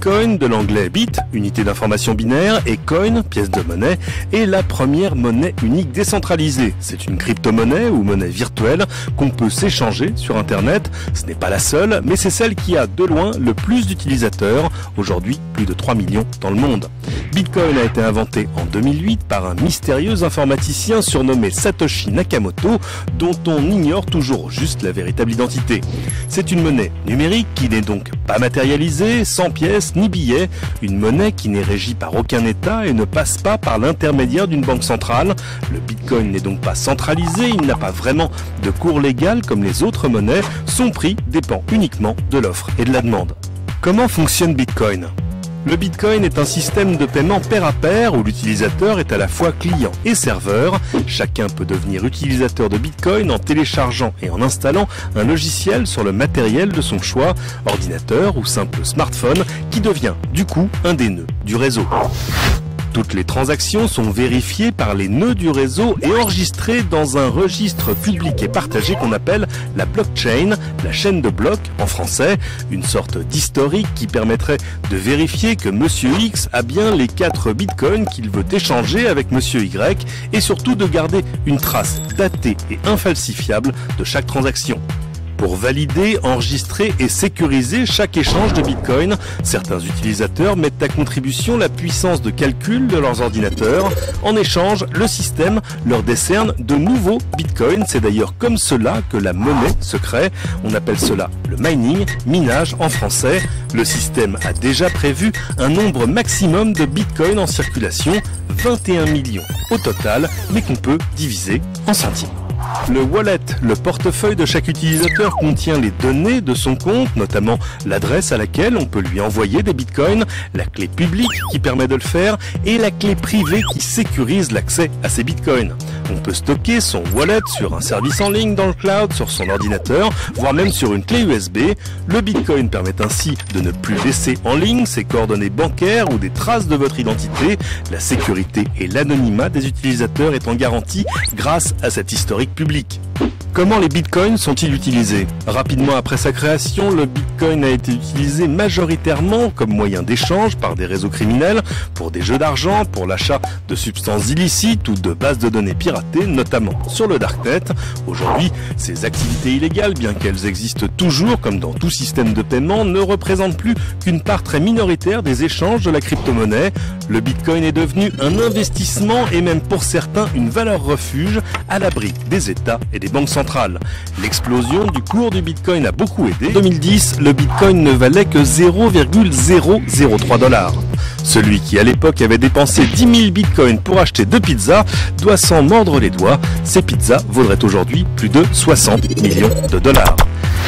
Bitcoin, de l'anglais bit, unité d'information binaire, et coin, pièce de monnaie, est la première monnaie unique décentralisée. C'est une crypto-monnaie ou monnaie virtuelle qu'on peut s'échanger sur Internet. Ce n'est pas la seule, mais c'est celle qui a de loin le plus d'utilisateurs, aujourd'hui plus de 3 millions dans le monde. Bitcoin a été inventé en 2008 par un mystérieux informaticien surnommé Satoshi Nakamoto, dont on ignore toujours juste la véritable identité. C'est une monnaie numérique qui n'est donc pas matérialisée, sans pièces ni billets, une monnaie qui n'est régie par aucun État et ne passe pas par l'intermédiaire d'une banque centrale. Le Bitcoin n'est donc pas centralisé, il n'a pas vraiment de cours légal comme les autres monnaies, son prix dépend uniquement de l'offre et de la demande. Comment fonctionne Bitcoin ? Le Bitcoin est un système de paiement pair à pair où l'utilisateur est à la fois client et serveur. Chacun peut devenir utilisateur de Bitcoin en téléchargeant et en installant un logiciel sur le matériel de son choix, ordinateur ou simple smartphone, qui devient du coup un des nœuds du réseau. Toutes les transactions sont vérifiées par les nœuds du réseau et enregistrées dans un registre public et partagé qu'on appelle la blockchain, la chaîne de blocs en français, une sorte d'historique qui permettrait de vérifier que Monsieur X a bien les 4 bitcoins qu'il veut échanger avec Monsieur Y et surtout de garder une trace datée et infalsifiable de chaque transaction. Pour valider, enregistrer et sécuriser chaque échange de Bitcoin, certains utilisateurs mettent à contribution la puissance de calcul de leurs ordinateurs. En échange, le système leur décerne de nouveaux Bitcoins. C'est d'ailleurs comme cela que la monnaie se crée. On appelle cela le mining, minage en français. Le système a déjà prévu un nombre maximum de Bitcoins en circulation, 21 millions au total, mais qu'on peut diviser en centimes. Le wallet, le portefeuille de chaque utilisateur, contient les données de son compte, notamment l'adresse à laquelle on peut lui envoyer des bitcoins, la clé publique qui permet de le faire et la clé privée qui sécurise l'accès à ces bitcoins. On peut stocker son wallet sur un service en ligne dans le cloud, sur son ordinateur, voire même sur une clé USB. Le bitcoin permet ainsi de ne plus laisser en ligne ses coordonnées bancaires ou des traces de votre identité. La sécurité et l'anonymat des utilisateurs étant garantis grâce à cet historique public. Comment les bitcoins sont-ils utilisés ? Rapidement après sa création, le bitcoin a été utilisé majoritairement comme moyen d'échange par des réseaux criminels, pour des jeux d'argent, pour l'achat de substances illicites ou de bases de données piratées, notamment sur le darknet. Aujourd'hui, ces activités illégales, bien qu'elles existent toujours comme dans tout système de paiement, ne représentent plus qu'une part très minoritaire des échanges de la crypto-monnaie. Le bitcoin est devenu un investissement et même pour certains une valeur refuge à l'abri des États et des banques centrales. L'explosion du cours du Bitcoin a beaucoup aidé. En 2010, le Bitcoin ne valait que 0,003 $. Celui qui à l'époque avait dépensé 10 000 Bitcoins pour acheter 2 pizzas doit s'en mordre les doigts. Ces pizzas vaudraient aujourd'hui plus de 60 millions de dollars.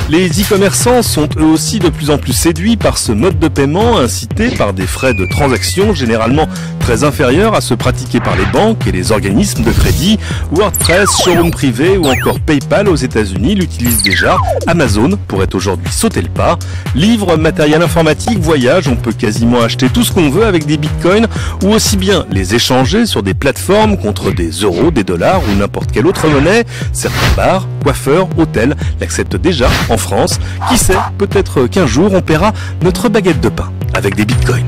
Les e-commerçants sont eux aussi de plus en plus séduits par ce mode de paiement, incité par des frais de transaction généralement très inférieurs à ceux pratiqués par les banques et les organismes de crédit. WordPress, showroom privé ou encore PayPal aux États-Unis l'utilisent déjà. Amazon pourrait aujourd'hui sauter le pas. Livres, matériel informatique, voyages, on peut quasiment acheter tout ce qu'on veut avec des bitcoins ou aussi bien les échanger sur des plateformes contre des euros, des dollars ou n'importe quelle autre monnaie. Certains bars, coiffeurs, hôtels l'acceptent déjà en France. Qui sait, peut-être qu'un jour on paiera notre baguette de pain avec des bitcoins.